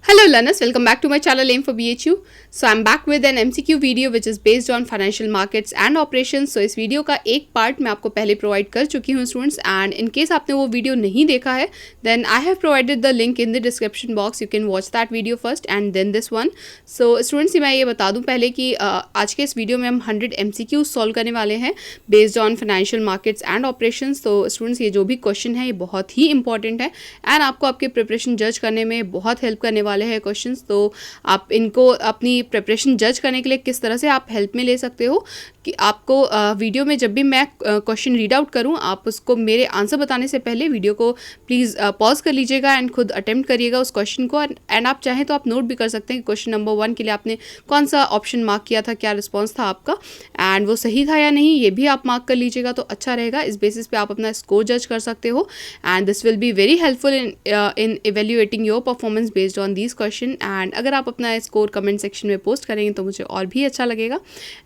Hello learners, welcome back to my channel Aim for BHU. So I'm back with an MCQ video which is based on financial markets and operations. So इस video का एक part मैं आपको पहले provide कर चुकी हूँ students, and in case आपने वो वीडियो नहीं देखा है then I have provided the link in the description box. You can watch that video first and then this one. So students मैं ये बता दूँ पहले कि आज के इस वीडियो में हम 100 MCQ सॉल्व करने वाले हैं based on financial markets and operations. तो स्टूडेंट्स ये जो भी क्वेश्चन है ये बहुत ही इंपॉर्टेंट है एंड आपको आपके प्रिपरेशन जज करने में बहुत हेल्प करने वाले हैं क्वेश्चंस. तो आप इनको अपनी प्रिपरेशन जज करने के लिए किस तरह से आप हेल्प में ले सकते हो कि आपको वीडियो में जब भी मैं क्वेश्चन रीड आउट करूं आप उसको मेरे आंसर बताने से पहले वीडियो को प्लीज़ पॉज कर लीजिएगा एंड खुद अटेम्प्ट करिएगा उस क्वेश्चन को. एंड आप चाहें तो आप नोट भी कर सकते हैं कि क्वेश्चन नंबर 1 के लिए आपने कौन सा ऑप्शन मार्क किया था, क्या रिस्पॉन्स था आपका एंड वो सही था या नहीं, ये भी आप मार्क कर लीजिएगा तो अच्छा रहेगा. इस बेसिस पे आप अपना स्कोर जज कर सकते हो and this will be very helpful in evaluating your performance based on these question. And अगर आप अपना स्कोर कमेंट सेक्शन में पोस्ट करेंगे तो मुझे और भी अच्छा लगेगा.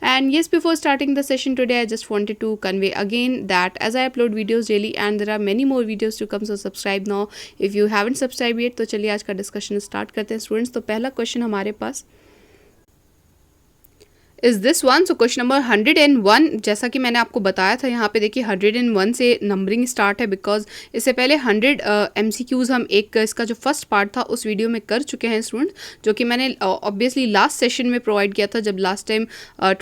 And yes, before starting the session today, I just wanted to convey again that as I upload videos daily and there are many more videos to come, so subscribe now if you haven't subscribed yet. तो चलिए आज का discussion start करते हैं students. तो पहला question हमारे पास is this one. So question number 101, जैसा कि मैंने आपको बताया था यहाँ पे देखिए 101 से नंबरिंग स्टार्ट है बिकॉज इससे पहले 100 MCQs हम एक इसका जो फर्स्ट पार्ट था उस वीडियो में कर चुके हैं स्टूडेंट्स, जो कि मैंने ऑब्वियसली लास्ट सेशन में प्रोवाइड किया था जब लास्ट टाइम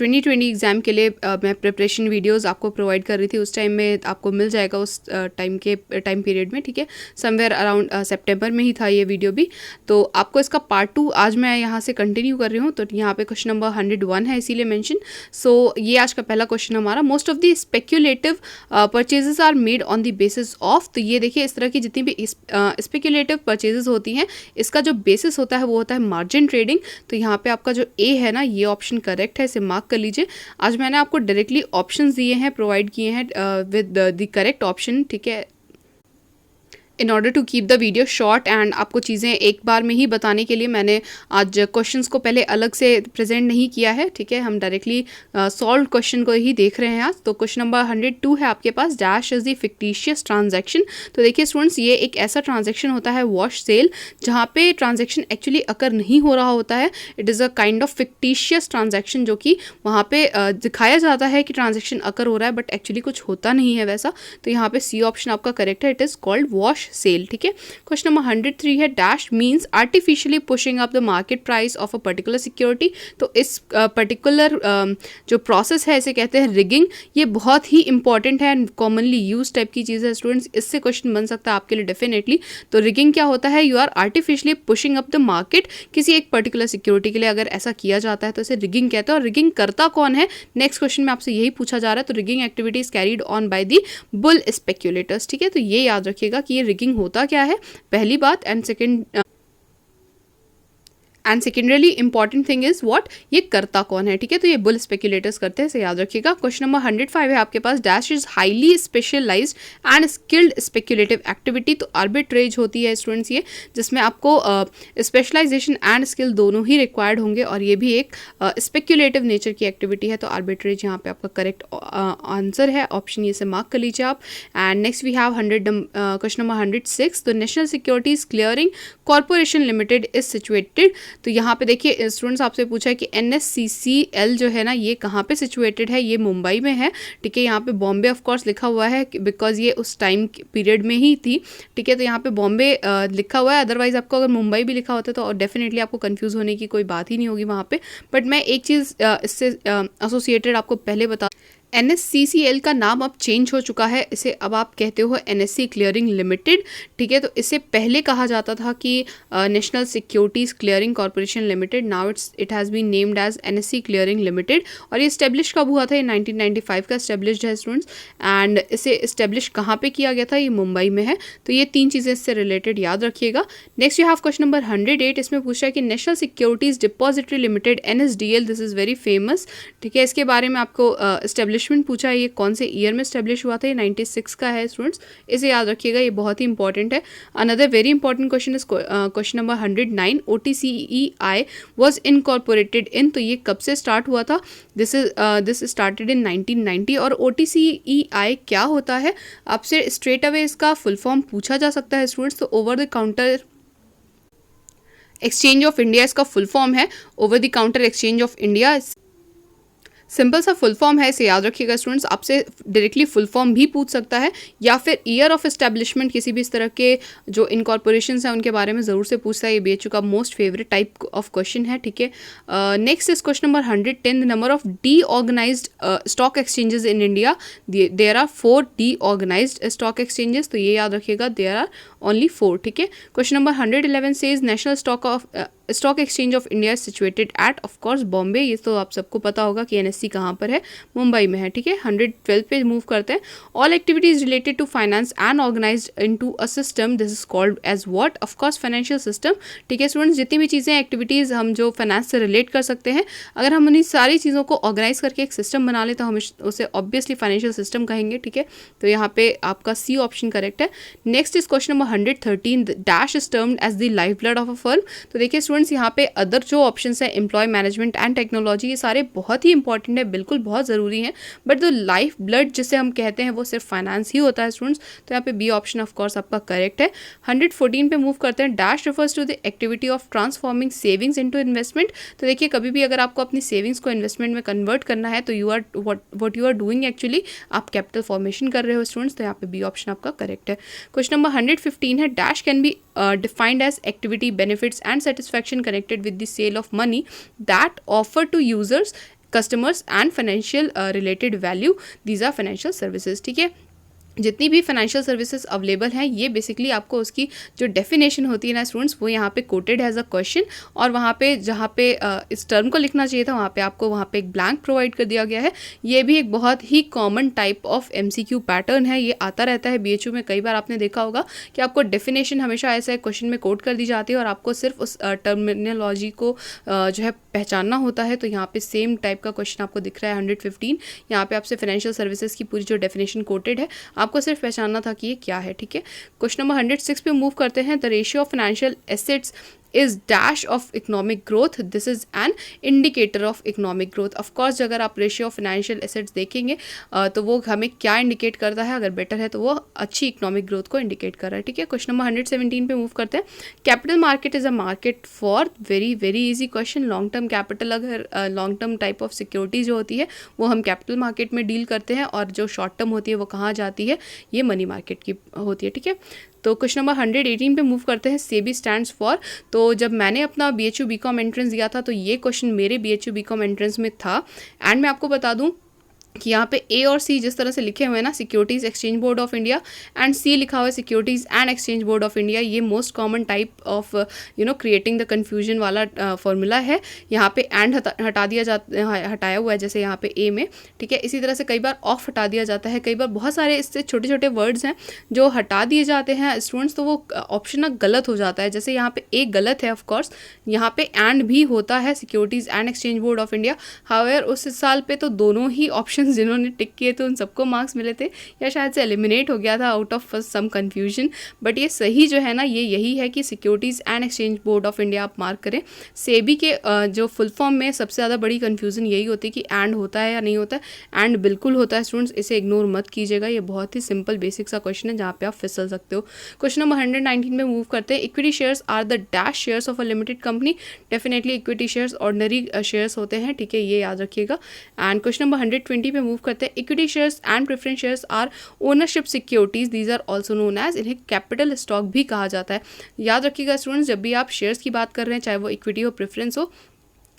2020 एग्ज़ाम के लिए मैं प्रिपरेशन वीडियोज़ आपको प्रोवाइड कर रही थी. उस टाइम में आपको मिल जाएगा उस टाइम पीरियड में, ठीक है, समवेयर अराउंड सितंबर में ही था ये वीडियो भी. तो आपको इसका पार्ट 2 आज मैं यहाँ से कंटिन्यू कर रही हूँ. तो यहाँ पे क्वेश्चन नंबर 101 है इसीलिए मेंशन. सो ये आज का पहला क्वेश्चन हमारा. Most of the speculative purchases are made on the basis of. तो ये देखिए इस तरह की जितनी भी स्पेक्यूलेटिव परचेजेस होती हैं इसका जो बेसिस होता है वो होता है मार्जिन ट्रेडिंग. तो यहाँ पे आपका जो ए है ना ये ऑप्शन करेक्ट है, इसे मार्क कर लीजिए. आज मैंने आपको डायरेक्टली ऑप्शंस दिए हैं, प्रोवाइड किए हैं विद द करेक्ट ऑप्शन, ठीक है, in order to keep the video short. And आपको चीज़ें एक बार में ही बताने के लिए मैंने आज क्वेश्चंस को पहले अलग से प्रेजेंट नहीं किया है, ठीक है, हम डायरेक्टली सॉल्व क्वेश्चन को ही देख रहे हैं आज. तो क्वेश्चन नंबर 102 है आपके पास. Dash is the fictitious transaction. तो देखिए स्टूडेंट्स ये एक ऐसा ट्रांजैक्शन होता है वॉश सेल जहाँ पे ट्रांजैक्शन एक्चुअली अकर नहीं हो रहा होता है. It is a kind of fictitious transaction जो कि वहाँ पे दिखाया जाता है कि ट्रांजैक्शन अकर हो रहा है बट एक्चुअली कुछ होता नहीं है वैसा. तो यहाँ पे सी ऑप्शन आपका करेक्ट है, it is called wash sale, ठीक है. क्वेश्चन नंबर 103 है. Dash means artificially pushing up the market price of a particular security. तो इस पर्टिकुलर जो प्रोसेस है इसे कहते हैं रिगिंग. ये बहुत ही इंपॉर्टेंट है एंड कॉमनली यूज टाइप की चीज़ है स्टूडेंट्स. इससे क्वेश्चन बन सकता है आपके लिए डेफिनेटली. तो रिगिंग क्या होता है? You are artificially pushing up the market. किसी एक पर्टिकुलर सिक्योरिटी के लिए अगर ऐसा किया जाता है तो इसे रिगिंग कहते हैं. और रिगिंग करता कौन है नेक्स्ट क्वेश्चन में आपसे यही पूछा जा रहा है. तो rigging activity is carried on by the bull speculators, ठीक है. तो ये याद रखिएगा कि ये रिगिंग होता क्या है पहली बात. And secondarily important thing is what, ये करता कौन है, ठीक है. तो ये बुल स्पेक्यूलेटर्स करते हैं, इसे याद रखिएगा. क्वेश्चन नंबर 105 है आपके पास. Dash is highly specialised and skilled speculative activity. तो आर्बिट्रेज होती है स्टूडेंट्स ये, जिसमें आपको स्पेशलाइजेशन एंड स्किल दोनों ही रिक्वायर्ड होंगे और ये भी एक स्पेक्यूलेटिव नेचर की एक्टिविटी है. तो आर्बिट्रेज यहाँ पे आपका करेक्ट आंसर है, ऑप्शन ये से मार्क कर लीजिए आप. And next we have question number 106. तो national securities clearing corporation limited is situated. तो यहाँ पे देखिए स्टूडेंट्स आपसे पूछा है कि NSCCL जो है ना ये कहाँ पे सिचुएटेड है. ये मुंबई में है, ठीक है. यहाँ पे बॉम्बे ऑफ कोर्स लिखा हुआ है बिकॉज ये उस टाइम पीरियड में ही थी, ठीक है. तो यहाँ पे बॉम्बे लिखा हुआ है, अदरवाइज आपको अगर मुंबई भी लिखा होता तो डेफिनेटली आपको कंफ्यूज होने की कोई बात ही नहीं होगी वहाँ पे. बट मैं एक चीज़ इससे एसोसिएटेड आपको पहले बता, NSCCL का नाम अब चेंज हो चुका है, इसे अब आप कहते हो NSC क्लियरिंग लिमिटेड, ठीक है. तो इससे पहले कहा जाता था कि national securities clearing corporation limited. Now it has been named as NSC clearing limited. और ये इस्टेब्लिश कब हुआ था? ये 1995 का इस्टेब्लिश्ड है स्टूडेंट्स. एंड इसे इस्टेब्लिश कहाँ पे किया गया था? ये मुंबई में है. तो ये 3 चीज़ें इससे रिलेटेड याद रखिएगा. Next you have question number 108. इसमें पूछा है कि national securities depository limited NSDL, this is very famous, ठीक है. इसके बारे में आपको इस्टेब्लिशमेंट पूछा है, ये कौन से ईयर में स्टैब्लिश हुआ था? ये 96 का है स्टूडेंट्स, इसे याद रखिएगा, ये बहुत ही इंपॉर्टेंट है. Another very important question is question number 109. OTCEI was incorporated in. तो ये कब से स्टार्ट हुआ था? This started in 1990. और OTCEI क्या होता है आपसे स्ट्रेट अवे इसका फुल फॉर्म पूछा जा सकता है स्टूडेंट्स. तो over the counter exchange of India इसका फुल फॉर्म है, over the counter exchange of India. Simple सा फुल फॉर्म है, इसे याद रखिएगा स्टूडेंट्स। आपसे डायरेक्टली फुल फॉर्म भी पूछ सकता है या फिर ईयर ऑफ एस्टेब्लिशमेंट, किसी भी इस तरह के जो इनकॉर्पोरेशंस हैं उनके बारे में ज़रूर से पूछता है। ये बीएचयू का most favourite type of question है, ठीक है। Next is question number 110, the number of de organised stock exchanges in India. There are 4 de organised stock exchanges, तो ये याद रखिएगा, देयर आर ओनली 4, ठीक है। Question number 111 says national stock exchange of India situated at, of course, Bombay. ये तो आप सबको पता होगा कि एनएससी कहाँ पर है, मुंबई में है, ठीक है। 112 पे मूव करते हैं। All activities related to finance and organised into a system, this is called as what, of course financial system, ठीक है स्टूडेंट्स। जितनी भी चीज़ें एक्टिविटीज़ हम जो फाइनेंस से रिलेट कर सकते हैं, अगर हम उन्हीं सारी चीज़ों को ऑर्गेनाइज करके एक सिस्टम बना ले तो हम उसे ऑब्वियसली फाइनेंशियल सिस्टम कहेंगे, ठीक है। तो यहाँ पे आपका सी ऑप्शन करेक्ट है। Next is question number 113, dash is termed as the life blood of a firm. तो देखिए स्टूडेंट्स, यहाँ पे अदर जो ऑप्शन है, एम्प्लॉय मैनेजमेंट एंड टेक्नोलॉजी, ये सारे बहुत ही इंपॉर्टेंट है, बिल्कुल बहुत ज़रूरी हैं, बट जो लाइफ ब्लड जिसे हम कहते हैं वो सिर्फ फाइनेंस ही होता है स्टूडेंट्स। तो यहाँ पे बी ऑप्शन ऑफ कोर्स आपका करेक्ट है। 114 पे मूव करते हैं। Dash refers to the activity of transforming savings into investment. तो देखिए, कभी भी अगर आपको अपनी सेविंग्स को इन्वेस्टमेंट में कन्वर्ट करना है तो what you are doing actually, आप कैपिटल फॉर्मेशन कर रहे हो स्टूडेंट्स। तो यहाँ पे बी ऑप्शन आपका करेक्ट है। क्वेश्चन नंबर 115 है, dash can be defined as activity, benefits and satisfaction connected with the sale of money that offer to users, customers and financial related value. These are financial services, ठीक है। जितनी भी financial services available हैं, ये basically आपको उसकी जो definition होती है ना स्टूडेंट्स, वो यहाँ पे कोटेड एज अ क्वेश्चन, और वहाँ पे जहाँ पे इस टर्म को लिखना चाहिए था वहाँ पे आपको वहाँ पे एक ब्लैंक प्रोवाइड कर दिया गया है। ये भी एक बहुत ही common type of MCQ pattern है, ये आता रहता है बीएचयू में। कई बार आपने देखा होगा कि आपको डेफिनेशन हमेशा ऐसे क्वेश्चन में कोट कर दी जाती है और आपको सिर्फ उस टर्मिनोलॉजी को जो है पहचानना होता है। तो यहाँ पे सेम टाइप का क्वेश्चन आपको दिख रहा है 115। यहाँ पे आपसे फाइनेंशियल सर्विसेज की पूरी जो डेफिनेशन कोटेड है, आपको सिर्फ पहचानना था कि ये क्या है, ठीक है। क्वेश्चन नंबर 106 पे मूव करते हैं। The ratio of financial assets is dash of economic growth, this is an indicator of economic growth. Of course अगर आप रेशियो ऑफ फाइनेंशियल एसेट्स देखेंगे तो वो हमें क्या इंडिकेट करता है, अगर बेटर है तो वो अच्छी इकोनॉमिक ग्रोथ को इंडिकेट कर रहा है, ठीक है। क्वेश्चन नंबर 117 पे मूव करते हैं। Capital market is a market for, very very easy question, long term capital. अगर long term type of security जो होती है वो हम कैपिटल मार्केट में डील करते हैं, और जो शॉर्ट टर्म होती है वो कहाँ जाती है, ये मनी मार्केट की होती है, ठीक है। तो क्वेश्चन नंबर 118 पे मूव करते हैं। सेबी स्टैंड्स फॉर, तो जब मैंने अपना बीएचयू बीकॉम एंट्रेंस दिया था तो ये क्वेश्चन मेरे बीएचयू बीकॉम एंट्रेंस में था। एंड मैं आपको बता दूं कि यहाँ पे ए और सी जिस तरह से लिखे हुए हैं ना, securities exchange board of India, and C लिखा हुआ है securities and exchange board of India, ये most common type of creating the confusion वाला फॉर्मूला है। यहाँ पे एंड हटा दिया हटाया हुआ है जैसे यहाँ पे ए में, ठीक है। इसी तरह से कई बार ऑफ हटा दिया जाता है, कई बार बहुत सारे इससे छोटे छोटे वर्ड्स हैं जो हटा दिए जाते हैं स्टूडेंट्स, तो वो ऑप्शन ना गलत हो जाता है। जैसे यहाँ पे ए गलत है, ऑफकोर्स यहाँ पे एंड भी होता है, securities and exchange board of India. However उस साल पे तो दोनों ही ऑप्शन जिन्होंने टिक किए थे उन सबको मार्क्स मिले थे, या शायद से एलिमिनेट हो गया था out of some confusion. But ये सही जो है ना, ये यही है कि securities and exchange board of India आप मार्क करें। सेबी के जो फुल फॉर्म में सबसे ज़्यादा बड़ी कंफ्यूजन यही होती है कि एंड होता है या नहीं होता है। एंड बिल्कुल होता है स्टूडेंट्स, इसे इग्नोर मत कीजिएगा, ये बहुत ही सिंपल बेसिक सा क्वेश्चन है जहाँ पे आप फिसल सकते हो। क्वेश्चन नंबर 119 में मूव करते हैं। Equity shares are the dash shares of a limited company. Definitely equity shares ordinary shares होते हैं, ठीक है, ये याद रखिएगा। एंड क्वेश्चन नंबर 120 पे मूव करते हैं। Equity shares and preference shares are ownership securities, these are also known as, इन्हें कैपिटल स्टॉक भी कहा जाता है। याद रखिएगा स्टूडेंट्स, जब भी आप शेयर्स की बात कर रहे हैं, चाहे वो इक्विटी हो प्रेफरेंस हो,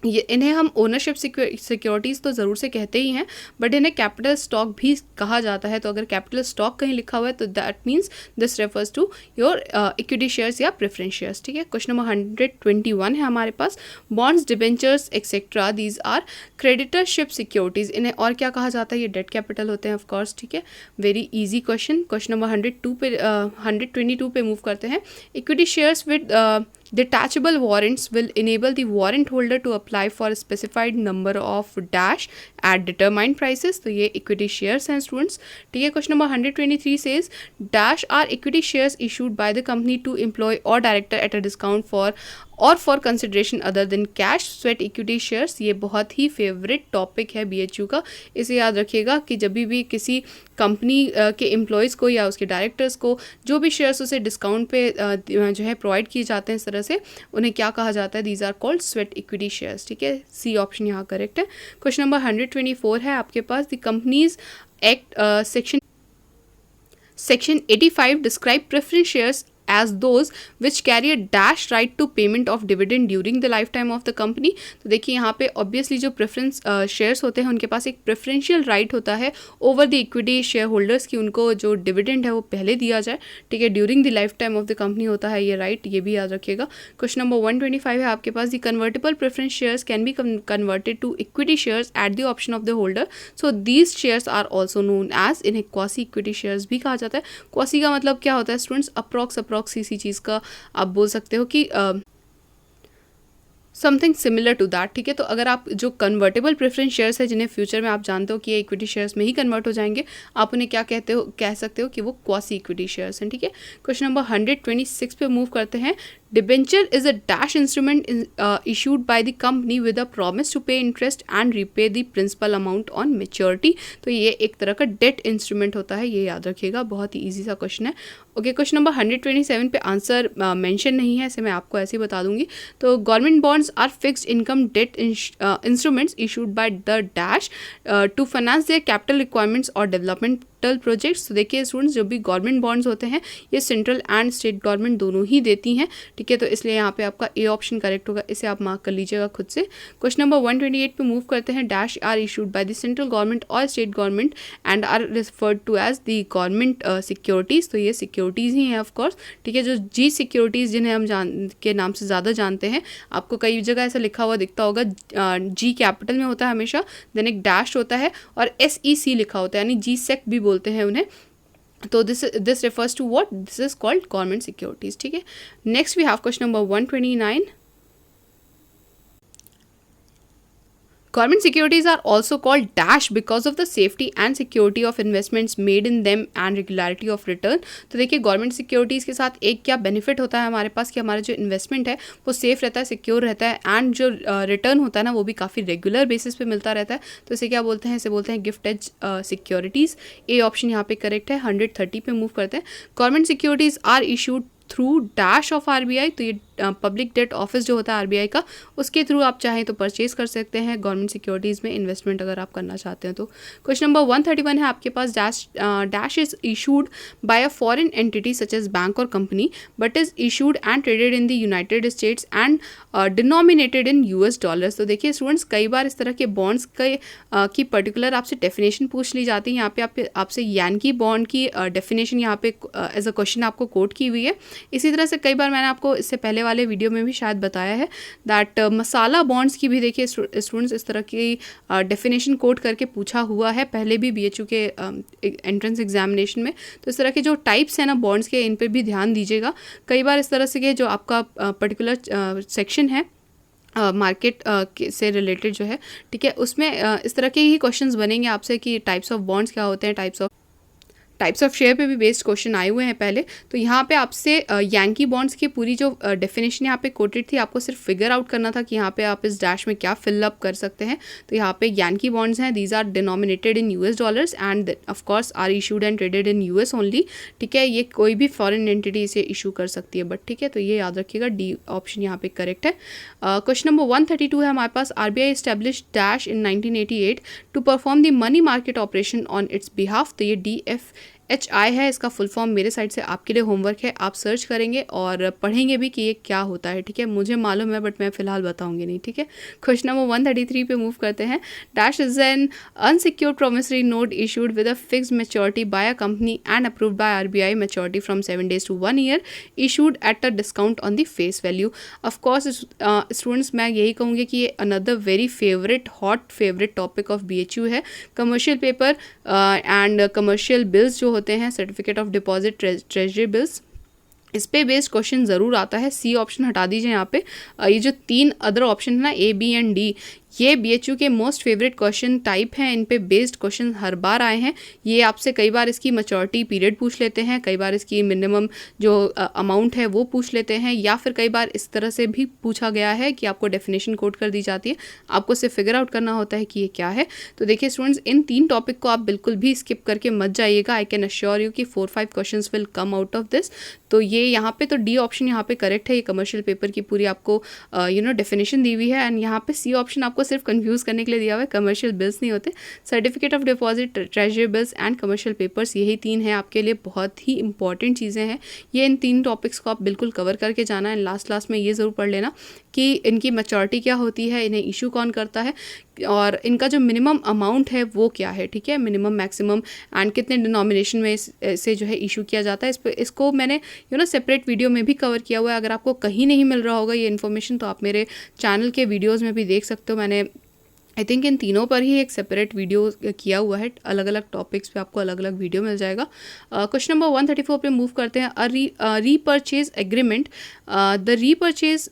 ये इन्हें हम ओनरशिप सिक्योरिटीज़ तो ज़रूर से कहते ही हैं, बट इन्हें कैपिटल स्टॉक भी कहा जाता है। तो अगर कैपिटल स्टॉक कहीं लिखा हुआ है तो that means this refers to your equity shares या प्रेफरेंस शेयर्स, ठीक है। क्वेश्चन नंबर 121 है हमारे पास। Bonds, debentures etcetera, these are creditorship securities, इन्हें और क्या कहा जाता है, ये डेट कैपिटल होते हैं ऑफकोर्स, ठीक है। Very easy question. Question number 122 पे मूव करते हैं। Equity shares with detachable warrants will enable the warrant holder to apply for a specified number of dash at determined prices, तो ये equity shares हैं students, ठीक है। Question number 123 says dash are equity shares issued by the company to employee or director at a discount for और for consideration other than cash sweat equity shares, ये बहुत ही favourite topic है BHU का। इसे याद रखिएगा कि जब भी किसी कंपनी के एम्प्लॉयज़ को या उसके डायरेक्टर्स को जो भी शेयर्स उसे डिस्काउंट पे जो है प्रोवाइड किए जाते हैं, इस तरह से उन्हें क्या कहा जाता है, these are called sweat equity shares. ठीक है, सी ऑप्शन यहाँ करेक्ट है। क्वेश्चन नंबर 124 है आपके पास, the companies act section 85 describe preference shares as those which carry a dash right to payment of dividend during the lifetime of the company। तो देखिए यहाँ पे ऑब्वियसली जो प्रेफरेंस शेयर्स होते हैं उनके पास एक प्रेफरेंशियल राइट होता है over the equity share holders की उनको जो डिविडेंड है वो पहले दिया जाए। ठीक है, during the life time of the company होता है ये राइट, ये भी याद रखिएगा। क्वेश्चन नंबर 125 है आपके पास, the convertible preference shares can be converted to equity shares at the option of the holder, so these shares are also known as, इन्हें क्वासी इक्विटी शेयर्स भी कहा जाता है। क्वासी का मतलब क्या होता है स्टूडेंट्स, अप्रॉक्स इसी चीज़ का आप बोल सकते हो कि समथिंग सिमिलर टू दैट। ठीक है, तो अगर आप जो कन्वर्टेबल प्रेफरेंस शेयर्स है जिन्हें फ्यूचर में आप जानते हो कि ये इक्विटी शेयर्स में ही कन्वर्ट हो जाएंगे, आप उन्हें क्या कह सकते हो कि वो क्वासी इक्विटी शेयर्स हैं। ठीक है, क्वेश्चन नंबर 126 पे मूव करते हैं। Debenture is a dash instrument issued by the company with a promise to pay interest and repay the principal amount on maturity. तो ये एक तरह का डेट इंस्ट्रूमेंट होता है, ये याद रखिएगा, बहुत ही ईजी सा क्वेश्चन है। ओके, क्वेश्चन नंबर 127 पे आंसर मेंशन नहीं है, इसे मैं आपको ऐसे ही बता दूंगी। तो government bonds are fixed income debt instruments issued by the dash to finance their capital requirements और डेवलपमेंटल प्रोजेक्ट्स। तो देखिए स्टूडेंट्स, जो भी गवर्नमेंट बॉन्ड्स होते हैं ये सेंट्रल एंड स्टेट गवर्नमेंट दोनों ही देती हैं। ठीक है, तो इसलिए यहाँ पे आपका ए ऑप्शन करेक्ट होगा, इसे आप मार्क कर लीजिएगा खुद से। क्वेश्चन नंबर 128 पे मूव करते हैं। Dash are issued by the central government और state government and are referred to as the government securities. तो ये सिक्योरिटीज़ ही हैं ऑफकोर्स। ठीक है, जो जी सिक्योरिटीज़ जिन्हें हम के नाम से ज़्यादा जानते हैं, आपको कई जगह ऐसा लिखा हुआ दिखता होगा, जी कैपिटल में होता है हमेशा, देन एक डैश होता है और SEC लिखा होता है, यानी जी सेक भी बोलते हैं उन्हें। तो this refers to what, this is called government securities. ठीक है, next we have question number 129। Government securities are also called dash because of the safety and security of investments made in them and regularity of return। तो देखिए government securities के साथ एक क्या benefit होता है हमारे पास कि हमारा जो इन्वेस्टमेंट है वो सेफ रहता है, सिक्योर रहता है, एंड जो रिटर्न होता है ना वो भी काफ़ी रेगुलर बेसिस पे मिलता रहता है। तो इसे क्या बोलते हैं, इसे बोलते हैं gift as securities. A option यहाँ पे करेक्ट है। 130 पे मूव करते हैं। Government securities are issued through dash of RBI। तो ये पब्लिक डेट ऑफिस जो होता है RBI का, उसके थ्रू आप चाहें तो परचेज कर सकते हैं गवर्नमेंट सिक्योरिटीज़ में इन्वेस्टमेंट अगर आप करना चाहते हैं तो। क्वेश्चन नंबर 131 है आपके पास। Dash is issued by a foreign entity such as bank और company but is issued and traded in the United States and denominated in US dollars. तो देखिए स्टूडेंट्स, कई बार इस तरह के बॉन्ड्स की पर्टिकुलर आपसे डेफिनेशन पूछ ली जाती है। यहाँ पे आपसे यानकी बॉन्ड की डेफिनेशन यहाँ पे एज अ क्वेश्चन आपको कोट की हुई है। इसी तरह से कई बार मैंने आपको इससे पहले वाले वीडियो में भी शायद बताया है दैट मसाला बॉन्ड्स की भी देखिए स्टूडेंट्स इस तरह की डेफिनेशन कोट करके पूछा हुआ है पहले भी BHU के एंट्रेंस एग्जामिनेशन में। तो इस तरह के जो टाइप्स हैं ना बॉन्ड्स के, इन पर भी ध्यान दीजिएगा। कई बार इस तरह से कि जो आपका पर्टिकुलर सेक्शन है मार्केट से रिलेटेड जो है, ठीक है, उसमें इस तरह के ही क्वेश्चंस बनेंगे आपसे कि टाइप्स ऑफ बॉन्ड्स क्या होते हैं, टाइप्स ऑफ शेयर पे भी बेस्ड क्वेश्चन आए हुए हैं पहले। तो यहाँ पे आपसे यानकी बॉन्ड्स की पूरी जो डेफिनेशन यहाँ पे कोटेड थी, आपको सिर्फ फिगर आउट करना था कि यहाँ पे आप इस डैश में क्या फिल अप कर सकते हैं। तो यहाँ पे यानकी बॉन्ड्स हैं, these are denominated in US dollars and of course are issued and traded in US only. ठीक है, ये कोई भी फॉरेन एंटिटी इसे इशू कर सकती है, बट ठीक है, तो ये याद रखिएगा, डी ऑप्शन यहाँ पे करेक्ट है। क्वेश्चन नंबर 132 है हमारे पास। RBI establish dash in 1988 to perform the money market operation on its behalf. तो ये DFHI है, इसका फुल फॉर्म मेरे साइड से आपके लिए होमवर्क है, आप सर्च करेंगे और पढ़ेंगे भी कि ये क्या होता है। ठीक है, मुझे मालूम है बट मैं फिलहाल बताऊंगी नहीं। ठीक है, क्वेश्चन नंबर 133 पे मूव करते हैं। Dash is an unsecured promissory note issued with a fixed maturity by a company and approved by RBI, maturity from 7 days to 1 year, issued at a discount on the face value. Of course students, मैं यही कहूँगी कि ये another very favourite hot favourite topic of BHU है। Commercial paper and commercial bills जो होते हैं, certificate of deposit, treasury bills, इस पे बेस्ड क्वेश्चन ज़रूर आता है। सी ऑप्शन हटा दीजिए यहाँ पे। ये जो 3 अदर ऑप्शन है ना, A, B एंड D, ये बीएचयू के मोस्ट फेवरेट क्वेश्चन टाइप हैं, इन पे बेस्ड क्वेश्चन हर बार आए हैं। ये आपसे कई बार इसकी मैच्योरिटी पीरियड पूछ लेते हैं, कई बार इसकी मिनिमम जो अमाउंट है वो पूछ लेते हैं, या फिर कई बार इस तरह से भी पूछा गया है कि आपको डेफिनेशन कोड कर दी जाती है, आपको सिर्फ फिगर आउट करना होता है कि ये क्या है। तो देखिए स्टूडेंट्स, इन 3 टॉपिक को आप बिल्कुल भी स्किप करके मत जाइएगा। आई कैन अश्योर यू कि 4-5 questions will come out of this. तो ये यहाँ पे तो डी ऑप्शन यहाँ पे करेक्ट है, ये कमर्शियल पेपर की पूरी आपको डेफिनेशन दी हुई है। एंड यहाँ पे सी ऑप्शन आपको सिर्फ कंफ्यूज करने के लिए दिया हुआ है, कमर्शियल बिल्स नहीं होते। Certificate of deposit, treasury bills and commercial papers, यही 3 हैं आपके लिए बहुत ही इंपॉर्टेंट चीज़ें हैं। ये इन 3 टॉपिक्स को आप बिल्कुल कवर करके जाना है। लास्ट में ये ज़रूर पढ़ लेना कि इनकी मैच्योरिटी क्या होती है, इन्हें इशू कौन करता है, और इनका जो मिनिमम अमाउंट है वो क्या है, ठीक है, मिनिमम मैक्सिमम एंड कितने डिनोमिनेशन में से जो है इशू किया जाता है। इसको मैंने सेपरेट वीडियो में भी कवर किया हुआ है। अगर आपको कहीं नहीं मिल रहा होगा ये इन्फॉर्मेशन तो आप मेरे चैनल के वीडियोज़ में भी देख सकते हो। मैंने आई थिंक इन तीनों पर ही एक सेपरेट वीडियो किया हुआ है, अलग अलग टॉपिक्स पे आपको अलग अलग वीडियो मिल जाएगा। क्वेश्चन नंबर 134 पे मूव करते हैं। Repurchase agreement, the repurchase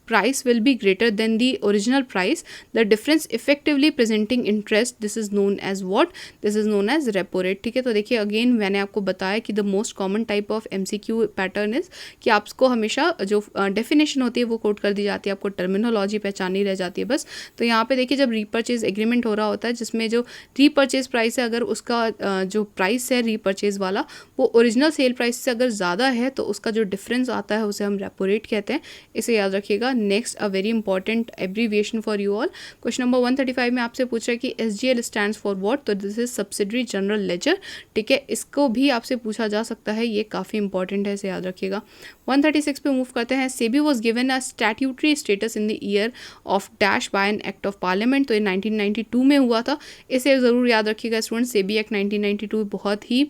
price will be greater than the original price, the difference effectively presenting interest, this is known as what, this is known as repo rate। ठीक है, तो देखिए again मैंने आपको बताया कि the most common type of MCQ pattern is कि आपको हमेशा जो डेफिनेशन होती है वो कोट कर दी जाती है, आपको टर्मिनोलॉजी पहचानी रह जाती है बस। तो यहाँ पे देखिए जब रीपर्चेज एग्रीमेंट हो रहा होता है जिसमें जो रीपर्चेज प्राइस है, अगर उसका जो प्राइस है रीपर्चेज वाला वो ओरिजिनल सेल प्राइस से अगर ज़्यादा है तो उसका जो डिफरेंस आता है उसे हम रेपो रेट कहते हैं, इसे याद रखिएगा। Next, a very important abbreviation for you all. Question number 135 में आपसे पूछ रहा है कि SGL स्टैंड्स फॉर व्हाट, तो this is subsidiary general ledger. ठीक है, इसको भी आपसे पूछा जा सकता है, ये काफ़ी इंपॉर्टेंट है, इसे याद रखिएगा। 136 पे मूव करते हैं। SEBI was given a statutory status in the year of dash by an act of parliament, तो ये 1992 में हुआ था, इसे ज़रूर याद रखिएगा स्टूडेंट। सेबी एक्ट 1992 बहुत ही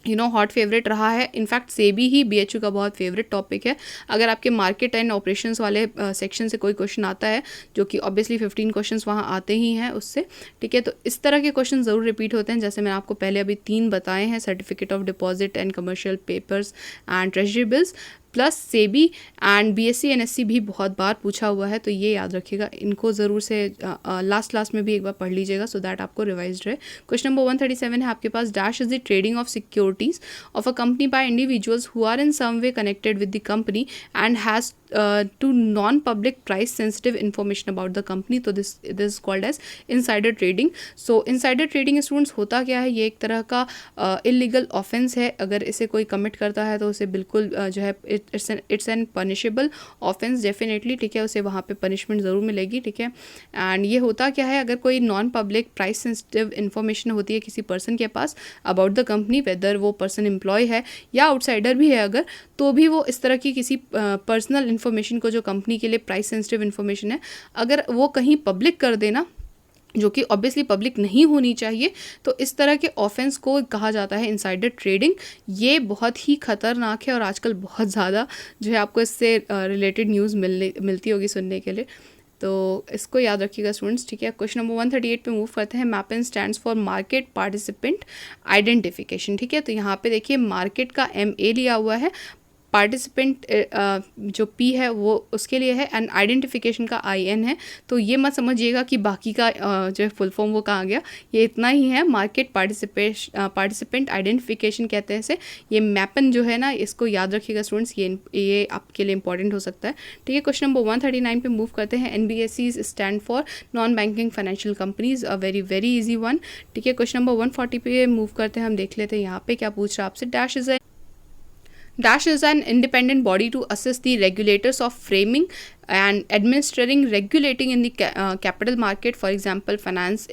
हॉट फेवरेट रहा है। इनफैक्ट सेबी ही बीएचयू का बहुत फेवरेट टॉपिक है। अगर आपके मार्केट एंड ऑपरेशंस वाले सेक्शन से कोई क्वेश्चन आता है, जो कि ऑब्वियसली 15 क्वेश्चंस वहाँ आते ही हैं उससे, ठीक है, तो इस तरह के क्वेश्चन ज़रूर रिपीट होते हैं। जैसे मैंने आपको पहले अभी 3 बताए हैं, certificate of deposit and commercial papers and treasury bills, plus SEBI and BSc NSC भी बहुत बार पूछा हुआ है, तो ये याद रखिएगा। इनको ज़रूर से लास्ट में भी एक बार पढ़ लीजिएगा सो दैट आपको रिवाइज रहे। क्वेश्चन नंबर 137 है आपके पास। Dash is the trading of securities of a company by individuals who are in some way connected with the company and has to non public price sensitive information about the company, तो this called as insider trading. So insider trading students होता क्या है, ये एक तरह का illegal offence है। अगर इसे कोई कमिट करता है तो उसे बिल्कुल जो है it's an punishable offence definitely, ठीक है, उसे वहाँ पे पनिशमेंट ज़रूर मिलेगी, ठीक है। एंड ये होता क्या है, अगर कोई non public price sensitive information होती है किसी पर्सन के पास अबाउट द कंपनी, वेदर वो पर्सन एम्प्लॉय है या आउटसाइडर भी है अगर, तो भी वो इस तरह की किसी पर्सनल इन्फॉर्मेशन को जो कंपनी के लिए प्राइस सेंसिटिव इन्फॉर्मेशन है, अगर वो कहीं पब्लिक कर देना, जो कि ऑब्वियसली पब्लिक नहीं होनी चाहिए, तो इस तरह के ऑफेंस को कहा जाता है इनसाइडर ट्रेडिंग। ये बहुत ही खतरनाक है और आजकल बहुत ज़्यादा जो है आपको इससे रिलेटेड न्यूज़ मिलती होगी सुनने के लिए, तो इसको याद रखिएगा स्टूडेंट्स, ठीक है। क्वेश्चन नंबर 138 पे मूव करते हैं। MAPIN stands for market participant identification, ठीक है, तो यहाँ पे देखिए मार्केट का MA लिया हुआ है, पार्टिसिपेंट जो P है वो उसके लिए है, एंड आइडेंटिफिकेशन का IN है। तो ये मत समझिएगा कि बाकी का जो है फुल फॉर्म वो कहाँ गया, ये इतना ही है। मार्केट पार्टिसिपेंट आइडेंटिफिकेशन कहते हैं इसे। ये मैपन जो है ना, इसको याद रखिएगा स्टूडेंट्स, ये आपके लिए इंपॉर्टेंट हो सकता है, ठीक है। क्वेश्चन नंबर 139 पे मूव करते हैं। NBFCs stand for non banking financial companies, a very very easy one, ठीक है। क्वेश्चन नंबर 140 पे मूव करते हैं, हम देख लेते हैं यहाँ पे क्या पूछ रहा है आपसे। Dash is an independent body to assist the regulators of framing and administering regulating in the capital market, for example finance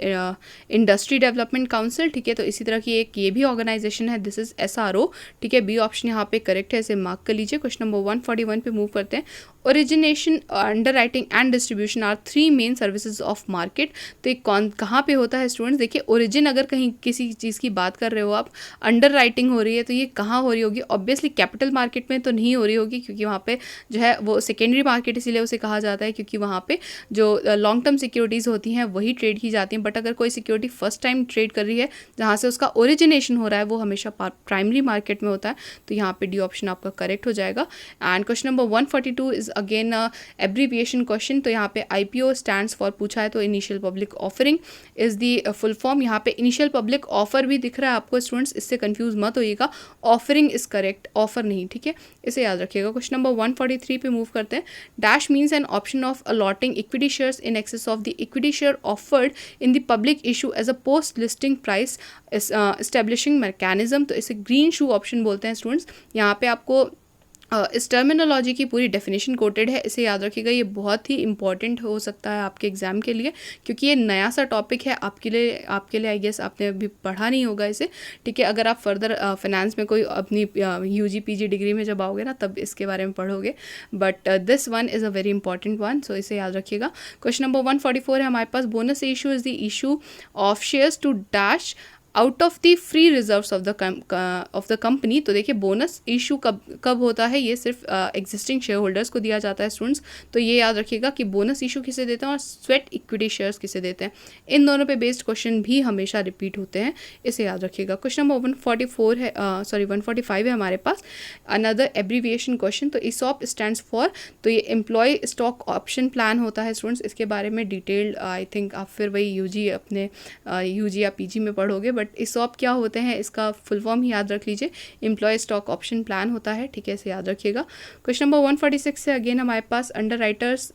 industry development council, ठीक है। तो इसी तरह की एक ये भी ऑर्गेनाइजेशन है, दिस इज SRO, ठीक है। बी ऑप्शन यहाँ पे करेक्ट है, इसे मार्क कर लीजिए। क्वेश्चन नंबर 141 पे मूव करते हैं। Origination, underwriting and distribution are 3 main services of market, तो ये कहाँ पे होता है स्टूडेंट्स, देखिए ओरिजिन अगर कहीं किसी चीज़ की बात कर रहे हो आप, अंडर राइटिंग हो रही है, तो ये कहाँ हो रही होगी, ऑब्वियसली कैपिटल मार्केट में तो नहीं हो रही होगी, क्योंकि वहाँ पे जो है वो सेकेंडरी मार्केट, इसीलिए उसे कहा जाता है, क्योंकि वहाँ पे जो लॉन्ग टर्म सिक्योरिटीज़ होती हैं वही ट्रेड की जाती हैं। बट अगर कोई सिक्योरिटी फर्स्ट टाइम ट्रेड कर रही है जहाँ से उसका ओरिजिनेशन हो रहा है वो हमेशा प्राइमरी मार्केट में होता है, तो यहाँ पे डी ऑप्शन आपका करेक्ट हो जाएगा। And question number 142 is again abbreviation question. तो यहाँ पे IPO स्टैंड्स फॉर पूछा है, तो initial public offering is the full form. यहाँ पे इनिशियल पब्लिक ऑफर भी दिख रहा है आपको स्टूडेंट्स, इससे कंफ्यूज मत होइएगा, ऑफरिंग इज करेक्ट, ऑफर नहीं, ठीक है, इसे याद रखिएगा। क्वेश्चन नंबर 143 पे मूव करते हैं। Dash means an option of allotting equity shares in excess of the equity share offered in the public issue as a post listing price establishing mechanism. तो इसे ग्रीन शू ऑप्शन बोलते हैं students. यहाँ पे आपको इस टर्मिनोलॉजी की पूरी डेफिनेशन कोटेड है, इसे याद रखिएगा, ये बहुत ही इंपॉर्टेंट हो सकता है आपके एग्जाम के लिए, क्योंकि ये नया सा टॉपिक है आपके लिए आई गेस आपने अभी पढ़ा नहीं होगा इसे, ठीक है। अगर आप फर्दर फाइनेंस में कोई अपनी UG PG डिग्री में जब आओगे ना तब इसके बारे में पढ़ोगे, but this one is a very important one, so इसे याद रखिएगा। क्वेश्चन नंबर 144 है हमारे पास। Bonus issue is the issue of shares to dash out of the free reserves of the company. तो देखिए बोनस इशू कब होता है, ये सिर्फ एग्जिस्टिंग शेयर होल्डर्स को दिया जाता है स्टूडेंट्स, तो ये याद रखिएगा कि बोनस इशू किसे देते हैं और स्वेट इक्विटी शेयर्स किसे देते हैं। इन दोनों पे बेस्ड क्वेश्चन भी हमेशा रिपीट होते हैं, इसे याद रखिएगा। क्वेश्चन नंबर 144 है 145 है हमारे पास। Another abbreviation question. तो ESOP स्टैंड्स फॉर, तो ये एम्प्लॉय स्टॉक ऑप्शन प्लान होता है स्टूडेंट्स। इसके बारे में डिटेल्ड आई थिंक आप फिर वही अपने UG या PG में पढ़ोगे, बट ESOP क्या होते हैं इसका फुल फॉर्म ही याद रख लीजिए, एम्प्लॉय स्टॉक ऑप्शन प्लान होता है, ठीक है, इसे याद रखिएगा। क्वेश्चन नंबर 146 से अगेन हमारे पास underwriters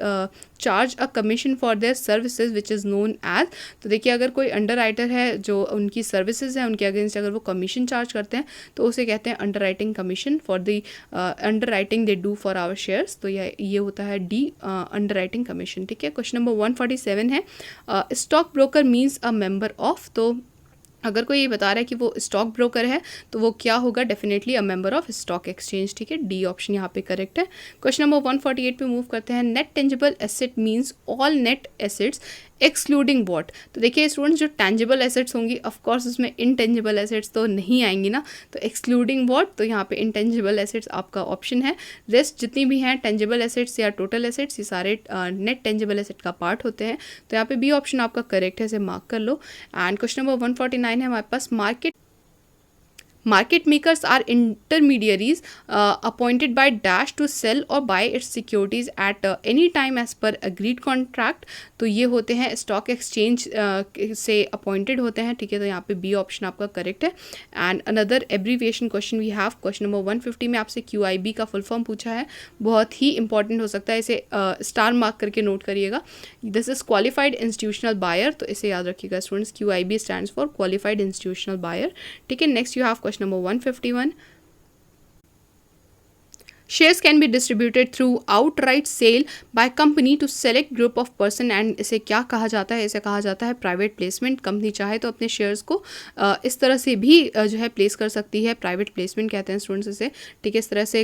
charge a commission for their services which is known as. तो देखिए अगर कोई अंडर राइटर है जो उनकी सर्विसेज हैं उनके अगेंस्ट अगर वो कमीशन चार्ज करते हैं तो उसे कहते हैं underwriting commission for the underwriting they do for our shares. तो ये होता है D अंडर राइटिंग कमीशन, ठीक है। क्वेश्चन नंबर 147 है stock broker means a member of. तो अगर कोई ये बता रहा है कि वो स्टॉक ब्रोकर है तो वो क्या होगा, definitely a member of stock exchange, ठीक है, D ऑप्शन यहाँ पे करेक्ट है। क्वेश्चन नंबर 148 पे मूव करते हैं। Net tangible asset means all net assets excluding what. तो देखिए स्टूडेंट्स जो टेंजिबल एसेट्स होंगी ऑफकोर्स उसमें इनटेंजिबल एसेट्स तो नहीं आएंगी ना, तो एक्सक्लूडिंग व्हाट, तो यहाँ पे इनटेंजिबल एसेट्स आपका ऑप्शन है। रेस्ट जितनी भी हैं टेंजिबल एसेट्स या टोटल एसेट्स ये सारे नेट टेंजिबल एसेट का पार्ट होते हैं, तो यहाँ पे B ऑप्शन आपका करेक्ट है, इसे मार्क कर लो। एंड क्वेश्चन नंबर 149 है हमारे पास। Market makers are intermediaries appointed by Dash to sell or buy its securities at any time as per agreed contract। तो ये होते हैं स्टॉक एक्सचेंज से अपॉइंटेड होते हैं, ठीक है, तो यहाँ पे B ऑप्शन आपका करेक्ट है। And another abbreviation question we have. Question number 150 में आपसे QIB का फुल फॉर्म पूछा है, बहुत ही इंपॉर्टेंट हो सकता है, इसे स्टार मार्क करके नोट करिएगा। This is qualified institutional buyer, तो इसे याद रखिएगा students, QIB stands for qualified institutional buyer, ठीक है। Next you have question number 151. Shares can be distributed through outright sale by company to select group of person and इसे क्या कहा जाता है, इसे कहा जाता है प्राइवेट प्लेसमेंट। कंपनी चाहे तो अपने शेयर्स को इस तरह से भी जो है प्लेस कर सकती है, प्राइवेट प्लेसमेंट कहते हैं स्टूडेंट्स इसे, ठीक है। इस तरह से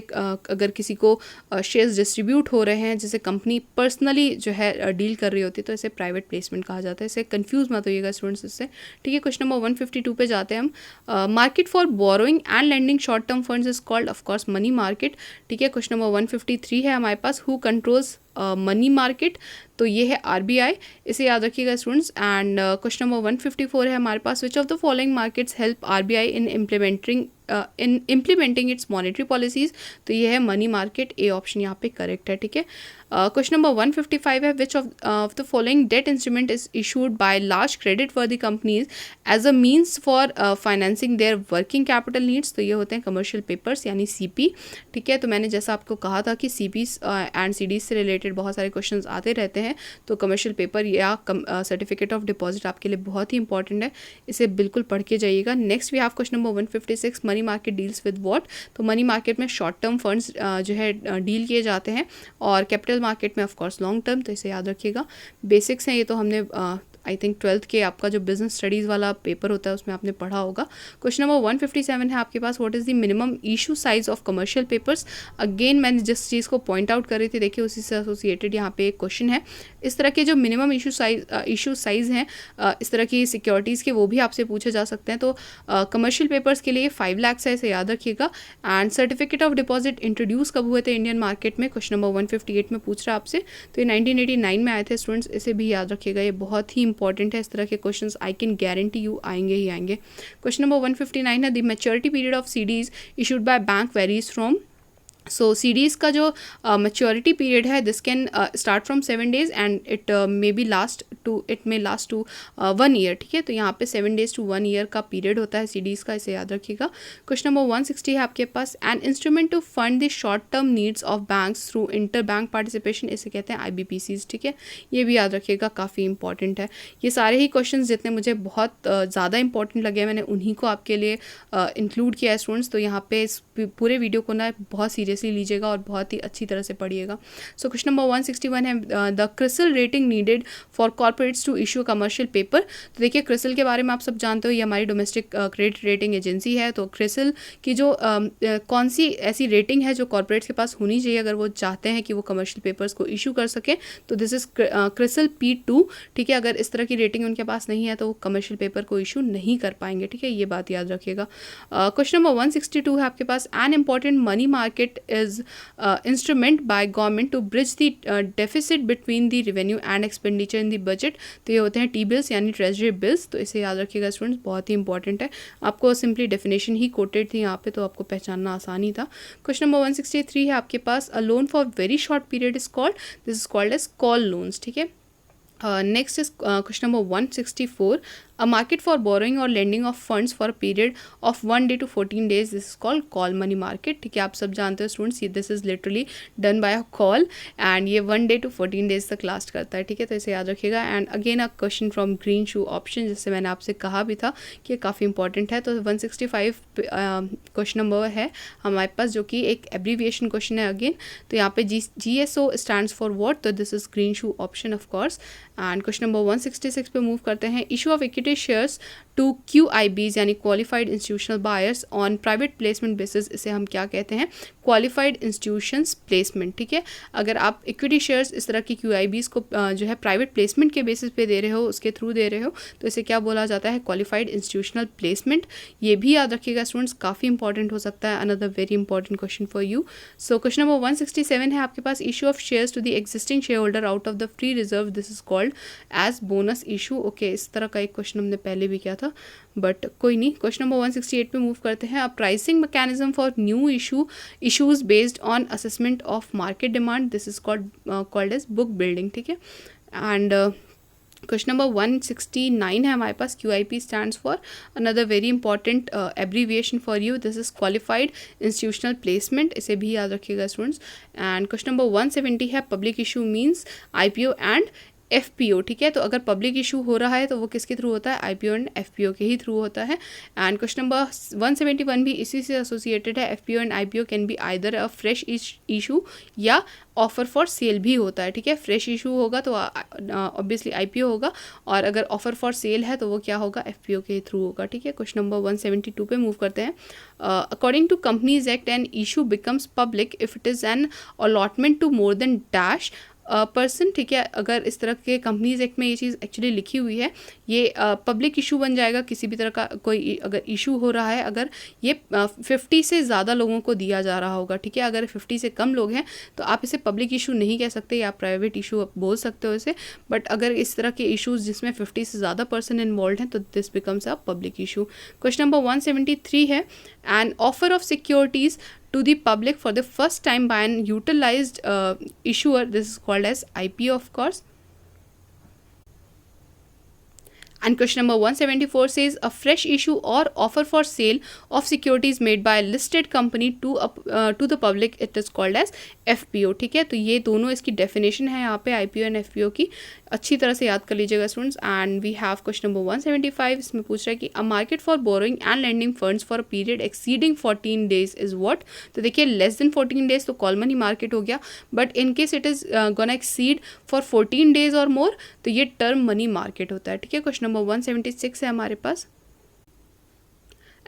अगर किसी को शेयर्स डिस्ट्रीब्यूट हो रहे हैं जिसे कंपनी पर्सनली जो है डील कर रही होती है तो इसे प्राइवेट प्लेसमेंट कहा जाता है, इसे कन्फ्यूज मत होइएगा स्टूडेंट्स इससे, ठीक है। क्वेश्चन नंबर 152 पे जाते हैं हम। Market for borrowing and lending short term funds is called of course money market, ठीक है। क्वेश्चन नंबर 153 है हमारे पास। हु कंट्रोल्स मनी मार्केट, तो ये है RBI, इसे याद रखिएगा स्टूडेंट्स। एंड क्वेश्चन नंबर 154 है हमारे पास। Which of the following markets help RBI in implementing its monetary policies, तो ये है मनी मार्केट, A ऑप्शन यहाँ पे करेक्ट है, ठीक है। क्वेश्चन नंबर 155 है। Which of the following debt instrument is issued by large creditworthy companies as a means for financing their working capital needs, तो ये होते हैं कमर्शियल पेपर्स यानी CP, ठीक है। तो मैंने जैसा आपको कहा था कि CPs एंड CDs से रिलेटेड बहुत सारे क्वेश्चंस आते रहते हैं, तो कमर्शियल पेपर या सर्टिफिकेट ऑफ डिपॉजिट आपके लिए बहुत ही इंपॉर्टेंट है, इसे बिल्कुल पढ़ के जाइएगा। Next we have question number 156। Money market deals with what, तो मनी मार्केट में शॉर्ट टर्म फंड्स जो है डील किए जाते हैं और कैपिटल मार्केट में ऑफकोर्स लॉन्ग टर्म, तो इसे याद रखिएगा। बेसिक्स हैं ये तो हमने आई थिंक 12th के आपका जो बिजनेस स्टडीज़ वाला पेपर होता है उसमें आपने पढ़ा होगा। क्वेश्चन नंबर 157 है आपके पास, what is the minimum issue size of commercial papers. Again मैंने जिस चीज़ को पॉइंट आउट कर रही थी, देखिए उसी से एसोसिएटेड यहाँ पे एक क्वेश्चन है। इस तरह के जो मिनिमम इशू साइज़ हैं इस तरह की सिक्योरिटीज़ के, वो भी आपसे पूछे जा सकते हैं। तो कमर्शियल पेपर्स के लिए 5 लाख है, इसे याद रखिएगा। And certificate of deposit introduce कब हुए थे इंडियन मार्केट में, क्वेश्चन नंबर 158 में पूछ रहा है आपसे। तो ये 1989 में आए थे स्टूडेंट्स, इसे भी याद रखिएगा, ये बहुत ही इंपॉर्टेंट है। इस तरह के questions I can guarantee you आएंगे ही आएंगे। क्वेश्चन नंबर 159 है, the maturity period of CDs issued by bank varies from. So CDs का जो मैच्योरिटी पीरियड है, this can start from 7 days and it may be last to 1 year, ठीक है। तो यहाँ पे 7 days to 1 ईयर का पीरियड होता है सीडीज़ का, इसे याद रखिएगा। क्वेश्चन नंबर 160 है आपके पास, an instrument to fund the short term needs of banks through interbank participation, इसे कहते हैं IBPCs, ठीक है। ये भी याद रखिएगा, काफ़ी इंपॉर्टेंट है। ये सारे ही क्वेश्चन जितने मुझे बहुत ज़्यादा इंपॉर्टेंट लगे, मैंने उन्हीं को आपके लिए इंक्लूड किया है स्टूडेंट्स। तो यहाँ पे इस पूरे वीडियो को ना बहुत सीरियसली लीजिएगा और बहुत ही अच्छी तरह से पढ़िएगा। सो क्वेश्चन नंबर 161 है, the CRISIL rating needed for corporates to issue commercial paper. तो देखिए क्रिसिल के बारे में आप सब जानते हो, ये हमारी डोमेस्टिक क्रेडिट रेटिंग एजेंसी है। तो क्रिसिल की जो कौन सी ऐसी रेटिंग है जो कॉर्पोरेट्स के पास होनी चाहिए अगर वो चाहते हैं कि वो कमर्शियल पेपर्स को इशू कर सकें, तो दिस इज क्रिसिल P2, ठीक है। अगर इस तरह की रेटिंग उनके पास नहीं है तो वो कमर्शियल पेपर को इशू नहीं कर पाएंगे, ठीक है, ये बात याद रखिएगा। क्वेश्चन नंबर 162 है आपके पास, an important money market is instrument by government to bridge the deficit between the revenue and expenditure in the budget. तो ये होते हैं टी बिल्स यानी ट्रेजरी बिल्स। तो इसे याद रखिएगा स्टूडेंट्स, बहुत ही इंपॉर्टेंट है। आपको सिंपली डेफिनेशन ही कोटेड थी यहाँ पे, तो आपको पहचानना आसान ही था। क्वेश्चन नंबर 163 है आपके पास, a loan for very short period is called, this is called as call loans, ठीक है। Next is question number 164. A market for borrowing or lending of funds for a period of 1 day to 14 days. This is called call money market. ठीक है, आप सब जानते हो students, ये this is literally done by a call and ये 1 day to 14 days तक last करता है, ठीक है। तो इसे याद रखिएगा। And again a question from green shoe option, जिससे मैंने आपसे कहा भी था कि ये काफ़ी इंपॉर्टेंट है। तो 165 क्वेश्चन नंबर है हमारे पास, जो कि एक एब्रीविएशन क्वेश्चन है अगेन। तो यहाँ पे GSO स्टैंड्स फॉर व्हाट, तो this is green shoe option of course. And question number 166 पे मूव करते हैं, issue of equity shares to QIBs यानी qualified institutional buyers on private placement basis, इसे हम क्या कहते हैं, क्वालिफाइड इंस्टीट्यूशंस प्लेसमेंट, ठीक है। अगर आप इक्विटी शेयर्स इस तरह की QIBs को जो है प्राइवेट प्लेसमेंट के बेसिस पे दे रहे हो, उसके थ्रू दे रहे हो, तो इसे क्या बोला जाता है, क्वालिफाइड इंस्टीट्यूशनल प्लेसमेंट। ये भी याद रखिएगा स्टूडेंट्स, काफ़ी इंपॉर्टेंट हो सकता है, another very important question for you. So question number 167 है आपके पास, issue of shares to the existing share holder out of the free reserve, this is called as bonus issue. Okay, इस तरह का एक क्वेश्चन हमने पहले भी किया था, बट कोई नहीं। क्वेश्चन नंबर 168 पे मूव करते हैं, a pricing mechanism for new issues based on assessment of market demand, this is called as book building, ठीक है। एंड क्वेश्चन नंबर 169 है हमारे पास, QIP stands for another very important abbreviation for you, this is qualified institutional placement, इसे भी याद रखिएगा students. And question number 170 है, public issue means IPO and FPO, ठीक है। तो अगर पब्लिक इशू हो रहा है तो वो किसके थ्रू होता है, IPO एंड FPO के ही थ्रू होता है। एंड क्वेश्चन नंबर 171 भी इसी से एसोसिएटेड है, FPO and IPO can be either a fresh issue या ऑफर फॉर सेल भी होता है, ठीक है। फ्रेश इशू होगा तो ऑब्वियसली IPO होगा, और अगर ऑफर फॉर सेल है तो वो क्या होगा, FPO के थ्रू होगा, ठीक है। क्वेश्चन नंबर 172 पे मूव करते हैं, according to companies act an issue becomes public if it is an allotment to more than dash person, ठीक है। अगर इस तरह के कंपनीज एक्ट में ये चीज़ एक्चुअली लिखी हुई है, ये पब्लिक इशू बन जाएगा किसी भी तरह का कोई अगर इशू हो रहा है, अगर ये 50 से ज़्यादा लोगों को दिया जा रहा होगा, ठीक है। अगर 50 से कम लोग हैं तो आप इसे पब्लिक इशू नहीं कह सकते, या प्राइवेट इशू आप बोल सकते हो इसे, बट अगर इस तरह के इशूज़ जिसमें 50 से ज़्यादा पर्सन इन्वॉल्व हैं तो this becomes a public issue. Question number 173 है, an offer of securities to the public for the first time by an utilized issuer, this is called as IPO of course। And question number 174 says a fresh issue or offer for sale of securities made by a listed company to the public, it is called as FPO. ठीक है, तो ये दोनों इसकी definition है यहाँ पे IPO and FPO की, अच्छी तरह से याद कर लीजिएगा students. And we have question number 175. इसमें पूछ रहा है कि a market for borrowing and lending funds for a period exceeding 14 days is what. तो देखिए लेस देन 14 डेज तो कॉल मनी मार्केट हो गया, but in case it is gonna exceed for 14 days और मोर तो ये टर्म मनी मार्केट होता है. ठीक है, क्वेश्चन नंबर 176 है हमारे पास.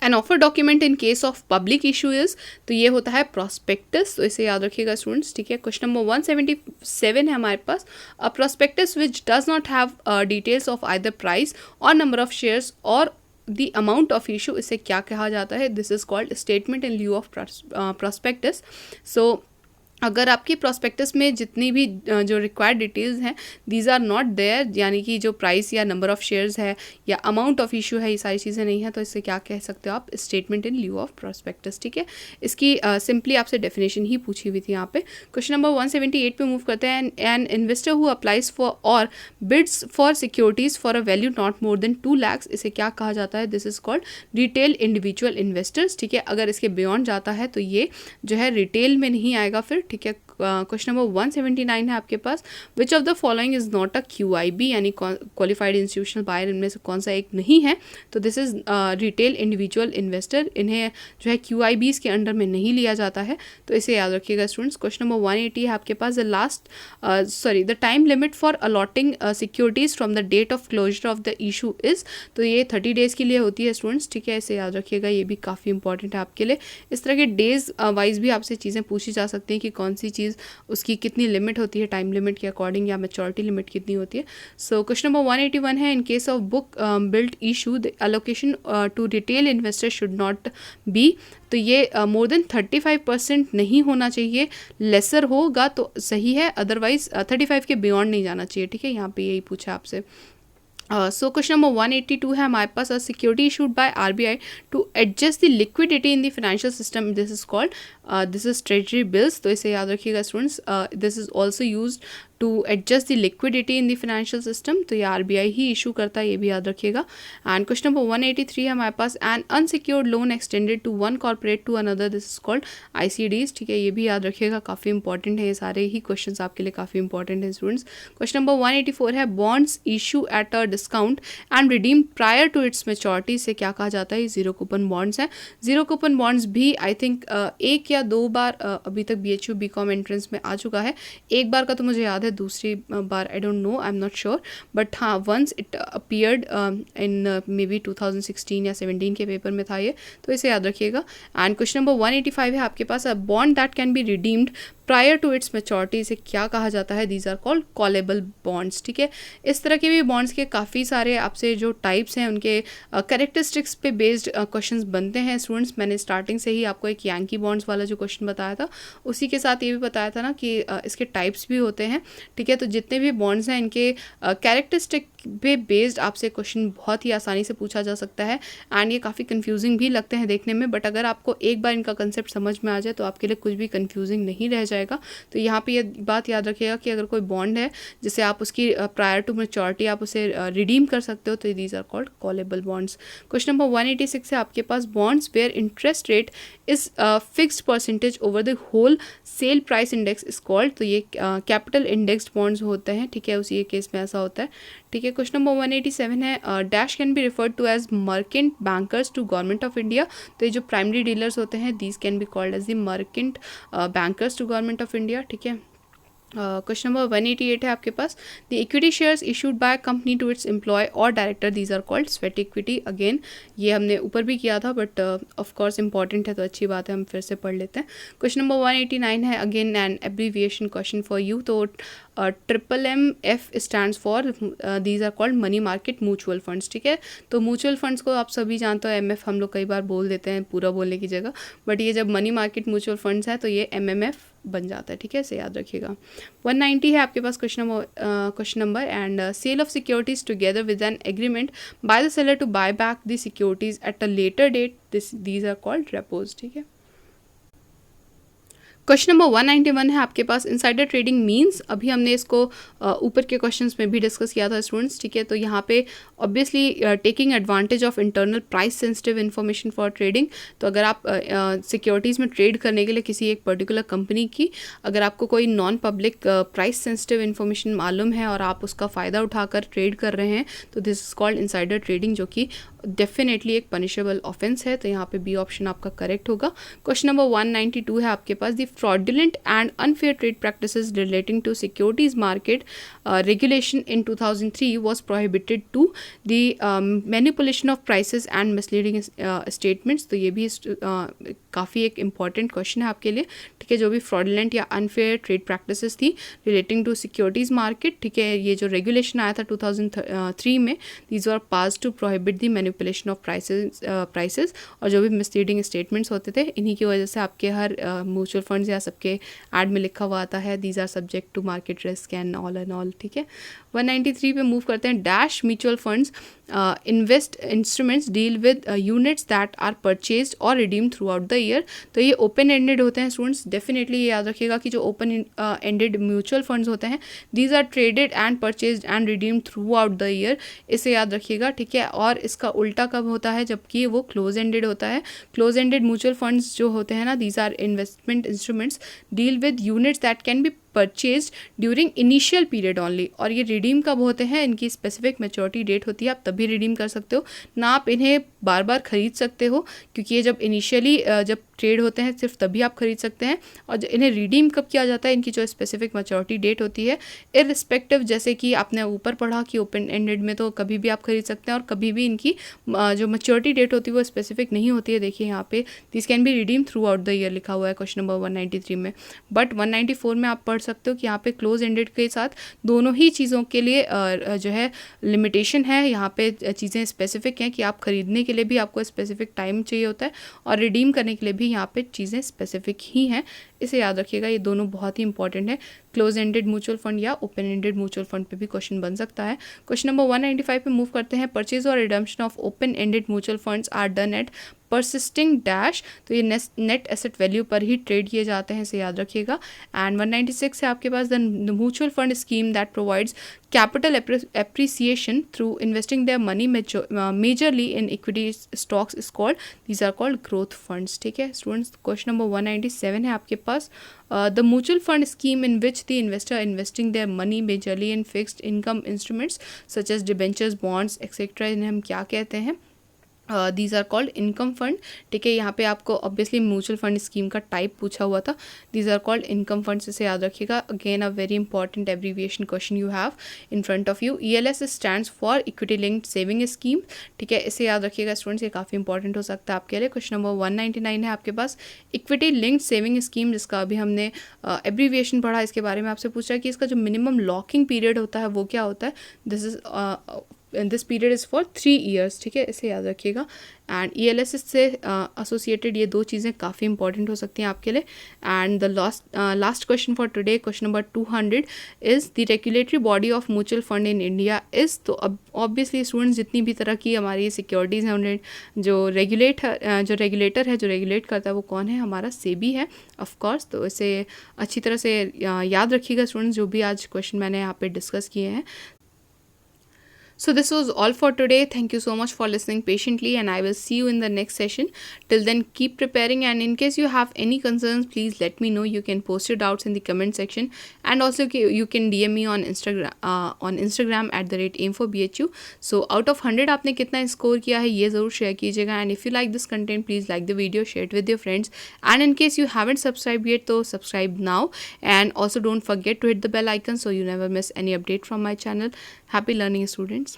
An offer document in case of public issue is, तो ये होता है प्रॉस्पेक्टस, तो इसे याद रखिएगा स्टूडेंट्स. ठीक है, क्वेश्चन नंबर 177 है हमारे पास. A prospectus which does not have details of either price और नंबर ऑफ शेयर्स और द अमाउंट ऑफ इशू, इसे क्या कहा जाता है? This is called statement in lieu of prospectus. So अगर आपकी प्रॉस्पेक्टस में जितनी भी जो रिक्वायर्ड डिटेल्स हैं दीज आर नॉट देयर, यानी कि जो प्राइस या नंबर ऑफ शेयर्स है या अमाउंट ऑफ इशू है, ये सारी चीज़ें नहीं है, तो इससे क्या कह सकते हो आप? Statement in lieu of prospectus. ठीक है, इसकी सिंपली आपसे डेफिनेशन ही पूछी हुई थी यहाँ पे. क्वेश्चन नंबर 178 पे मूव करते हैं. An investor who applies for और bids for securities for a value not more than 2 lakhs, इसे क्या कहा जाता है? This is called retail individual investors. ठीक है, अगर इसके बियॉन्ड जाता है तो ये जो है रिटेल में नहीं आएगा फिर. ठीक है, क्वेश्चन नंबर 179 है आपके पास. Which of the following is not a QIB, यानी क्वालिफाइड इंस्टीट्यूशनल बायर, इनमें से कौन सा एक नहीं है? तो this is retail individual investor, इन्हें जो है QIBs के अंडर में नहीं लिया जाता है, तो इसे याद रखिएगा स्टूडेंट्स. क्वेश्चन नंबर 180 है आपके पास. The time limit for allotting securities from the date of closure of the issue is, तो ये 30 डेज के लिए होती है स्टूडेंट्स. ठीक है, इसे याद रखिएगा, ये भी काफ़ी इंपॉर्टेंट है आपके लिए. इस तरह के डेज वाइज भी आपसे चीज़ें पूछी जा सकती हैं कि कौन सी चीज़ उसकी कितनी लिमिट होती है टाइम लिमिट के अकॉर्डिंग, या मैच्योरिटी लिमिट कितनी होती है. सो क्वेश्चन नंबर 181 है. In case of book built issue the allocation to retail investor should not be, तो ये मोर देन 35% नहीं होना चाहिए, लेसर होगा तो सही है, अदरवाइज 35 के बियॉन्ड नहीं जाना चाहिए. ठीक है, यहाँ पे यही पूछा आपसे. सो क्वेश्चन नंबर 182 है हमारे पास. A security issued by RBI to adjust the liquidity in the financial system, this is called this is treasury bills, तो इसे याद रखिएगा students. This is also use to adjust the liquidity in the financial system, तो ये RBI ही issue करता है, ये भी याद रखिएगा. एंड क्वेश्चन नंबर 183 है हमारे पास. An unsecured loan extended to one corporate to another, this is called ICDs. ठीक है, ये भी याद रखिएगा, काफ़ी इंपॉर्टेंट है, ये सारे ही क्वेश्चन आपके लिए काफ़ी इंपॉर्टेंट है स्टूडेंट्स. क्वेश्चन नंबर 184 है. Bonds issue at a discount and redeem prior to its maturity, से क्या कहा जाता है? जीरो कूपन बॉन्ड्स हैं. जीरो कूपन बॉन्ड्स भी आई थिंक एक या दो बार अभी तक BHU BCom एंट्रेंस में आ चुका है. एक बार का तो मुझे याद है, दूसरी बार I don't know, I am not sure, but हाँ once it appeared in maybe 2016 या 17 के पेपर में था ये, तो इसे याद रखिएगा. एंड क्वेश्चन नंबर 185 है आपके पास. A bond that can be redeemed prior to its maturity, से क्या कहा जाता है? These are called callable bonds. ठीक है, इस तरह के भी बॉन्ड्स के काफ़ी सारे आपसे जो टाइप्स हैं उनके कैरेक्टरिस्टिक्स पे बेस्ड क्वेश्चंस बनते हैं स्टूडेंट्स. मैंने स्टार्टिंग से ही आपको एक यांकी बॉन्ड्स वाला जो क्वेश्चन बताया था, उसी के साथ ये भी बताया था ना कि इसके टाइप्स भी होते हैं. ठीक है, तो जितने भी बॉन्ड्स हैं इनके कैरेक्टरिस्टिक पे बेस्ड आपसे क्वेश्चन बहुत ही आसानी से पूछा जा सकता है. एंड ये काफ़ी कंफ्यूजिंग भी लगते हैं देखने में, बट अगर आपको एक बार इनका कंसेप्ट समझ में आ जाए तो आपके लिए कुछ भी कंफ्यूजिंग नहीं रह जाएगा. तो यहाँ पे ये बात याद रखिएगा कि अगर कोई बॉन्ड है जिसे आप उसकी प्रायर टू मैच्योरिटी आप उसे रिडीम कर सकते हो, तो these are called callable bonds. Question number 186 है आपके पास. Bonds where interest rate is fixed percentage over the whole sale price index is called, तो ये कैपिटल इंडेक्स्ड बॉन्ड्स होते हैं. ठीक है, उसी केस में ऐसा होता है. ठीक है, क्वेश्चन नंबर 187 है. Dash can be referred to as merchant bankers to government of India, तो ये जो प्राइमरी डीलर्स होते हैं these can be called as the merchant bankers to government of India. ठीक है, क्वेश्चन नंबर 188 है आपके पास. The equity shares issued by company to its employ और director, these are called sweat equity. Again ये हमने ऊपर भी किया था, बट ऑफ कोर्स इंपॉर्टेंट है तो अच्छी बात है, हम फिर से पढ़ लेते हैं. क्वेश्चन नंबर 189 है. Again an abbreviation question for you, तो MMF stands for, these are called money market mutual funds. ठीक है, तो म्यूचुअल फंड्स को आप सभी जानते हो, MF हम लोग कई बार बोल देते हैं पूरा बोलने की जगह, बट ये जब मनी मार्केट म्यूचुअल फंड्स है तो ये MMF बन जाता है. ठीक है, इसे याद रखिएगा. 190 है आपके पास question number. And sale of securities together with an agreement by the seller to buy back the securities at a later date, these are called repos. ठीक है, क्वेश्चन नंबर 191 है आपके पास, इनसाइडर ट्रेडिंग मींस। अभी हमने इसको ऊपर के questions में भी डिस्कस किया था स्टूडेंट्स, ठीक है। तो यहाँ पे obviously taking advantage of internal price sensitive information for trading. तो अगर आप सिक्योरिटीज़ में ट्रेड करने के लिए किसी एक पर्टिकुलर कंपनी की अगर आपको कोई non public price sensitive information मालूम है और आप उसका फ़ायदा उठाकर ट्रेड कर रहे हैं, तो this is called insider trading, जो कि डेफिनेटली एक पनिशेबल ऑफेंस है। तो यहाँ पे बी ऑप्शन आपका करेक्ट होगा। क्वेश्चन नंबर 192 है आपके पास, the fraudulent and unfair trade practices relating to securities market regulation in 2003 was prohibited to the manipulation of prices and misleading statements। तो ये भी काफ़ी एक इम्पॉर्टेंट क्वेश्चन है आपके लिए, ठीक है। जो भी फ्रॉडुलेंट या अनफेयर ट्रेड प्रैक्टिसेस थी रिलेटिंग टू सिक्योरिटीज़ मार्केट, ठीक है, ये जो रेगुलेशन आया था 2003 में, these are pass to prohibit the manipulation of prices और जो भी मिसलीडिंग स्टेटमेंट्स होते थे, इन्हीं की वजह से आपके हर म्यूचुअल फंड्स या सबके ऐड में लिखा हुआ आता है these are subject to market risk and all, ठीक है। 193 पे मूव करते हैं। Dash mutual funds invest instruments deal with units that are purchased और redeem throughout the year. तो ये ओपन एंडेड होते हैं स्टूडेंट्स, डेफिनेटली ये याद रखिएगा कि जो ओपन एंडेड म्यूचुअल फंड्स होते हैं, these are traded and purchased and redeem throughout the year, इसे याद रखिएगा, ठीक है। और इसका उल्टा कब होता है, जबकि वो क्लोज एंडेड होता है। क्लोज एंडेड म्यूचुअल फंड्स जो होते हैं ना, these are investment instruments deal with units that can be purchase during initial period only. और ये रिडीम कब होते हैं, इनकी स्पेसिफिक मैच्योरिटी डेट होती है, आप तभी रिडीम कर सकते हो ना, आप इन्हें बार बार खरीद सकते हो, क्योंकि ये जब इनिशियली जब ट्रेड होते हैं सिर्फ तभी आप खरीद सकते हैं। और इन्हें रिडीम कब किया जाता है, इनकी जो स्पेसिफिक मैच्योरिटी डेट होती है, इररिस्पेक्टिव, जैसे कि आपने ऊपर पढ़ा कि ओपन एंडेड में तो कभी भी आप खरीद सकते हैं और कभी भी इनकी जो मैच्योरिटी डेट होती है वो स्पेसिफिक नहीं होती है। देखिए यहाँ पे this can be redeem throughout the year लिखा हुआ है क्वेश्चन नंबर 193 में, बट 194 में आप पढ़ सकते हो कि यहाँ पे क्लोज एंडेड के साथ दोनों ही चीज़ों के लिए जो है लिमिटेशन है। यहाँ पे चीज़ें स्पेसिफिक हैं कि आप खरीदने के लिए भी आपको स्पेसिफिक टाइम चाहिए होता है और रिडीम करने के लिए भी यहाँ पे चीज़ें स्पेसिफिक ही हैं, इसे याद रखिएगा। ये दोनों बहुत ही इंपॉर्टेंट है। क्लोज एंडेड म्यूचुअल फंड या ओपन एंडेड म्यूचुअल फंड पे भी क्वेश्चन बन सकता है। क्वेश्चन नंबर 195 पे मूव करते हैं। परचेज और redemption of open ended mutual funds are done at persisting dash. तो ये नेट एसेट वैल्यू पर ही ट्रेड किए जाते हैं, इसे याद रखिएगा। एंड 196 है आपके पास, the mutual fund scheme that provides capital appreciation through investing their money majorly in equity stocks is called, these are called growth funds, ठीक है स्टूडेंट्स। क्वेश्चन नंबर 197 है आपके पास, the mutual fund scheme in which the investor investing their money majorly in fixed income instruments such as debentures, bonds, etc. इन्हें हम क्या कहते हैं, these are called income fund, ठीक है। यहाँ पे आपको ऑब्वियसली म्यूचुअल फंड स्कीम का टाइप पूछा हुआ था, these are called income funds, इसे याद रखिएगा। Again a very important abbreviation question you have in front of you. ELS stands for equity linked saving scheme, ठीक है, इसे याद रखिएगा स्टूडेंट्स, ये काफ़ी इंपॉर्टेंट हो सकता है आपके लिए। क्वेश्चन नंबर 199 है आपके पास, इक्विटी लिंक्ड सेविंग स्कीम, जिसका अभी हमने एब्रीविएशन पढ़ा, इसके बारे में आपसे पूछा कि इसका जो मिनिमम लॉकिंग पीरियड होता है वो क्या होता है, this is this period is for 3 years, ठीक है, इसे याद रखिएगा। एंड ELS से एसोसिएटेड ये दो चीज़ें काफ़ी इंपॉर्टेंट हो सकती हैं आपके लिए। And the last question for today, question number 200 is the regulatory body of mutual fund in India is. तो अब ऑब्वियसली स्टूडेंट्स जितनी भी तरह की हमारी सिक्योरिटीज़ हैं उन्हें जो रेगुलेटर है जो रेगुलेट करता है वो कौन है, हमारा सेबी है ऑफकोर्स। तो इसे अच्छी तरह से याद रखिएगा स्टूडेंट्स, जो भी आज क्वेश्चन मैंने यहाँ पे डिस्कस किए हैं। So this was all for today. Thank you so much for listening patiently and I will see you in the next session. Till then keep preparing, and in case you have any concerns please let me know. You can post your doubts in the comment section and also you can DM me on Instagram @aim4bhu. So out of 100 आपने कितना score किया है ये ज़रूर share कीजिएगा, and if you like this content please like the video, share it with your friends, and in case you haven't subscribed yet तो subscribe now, and also don't forget to hit the bell icon so you never miss any update from my channel. Happy learning students.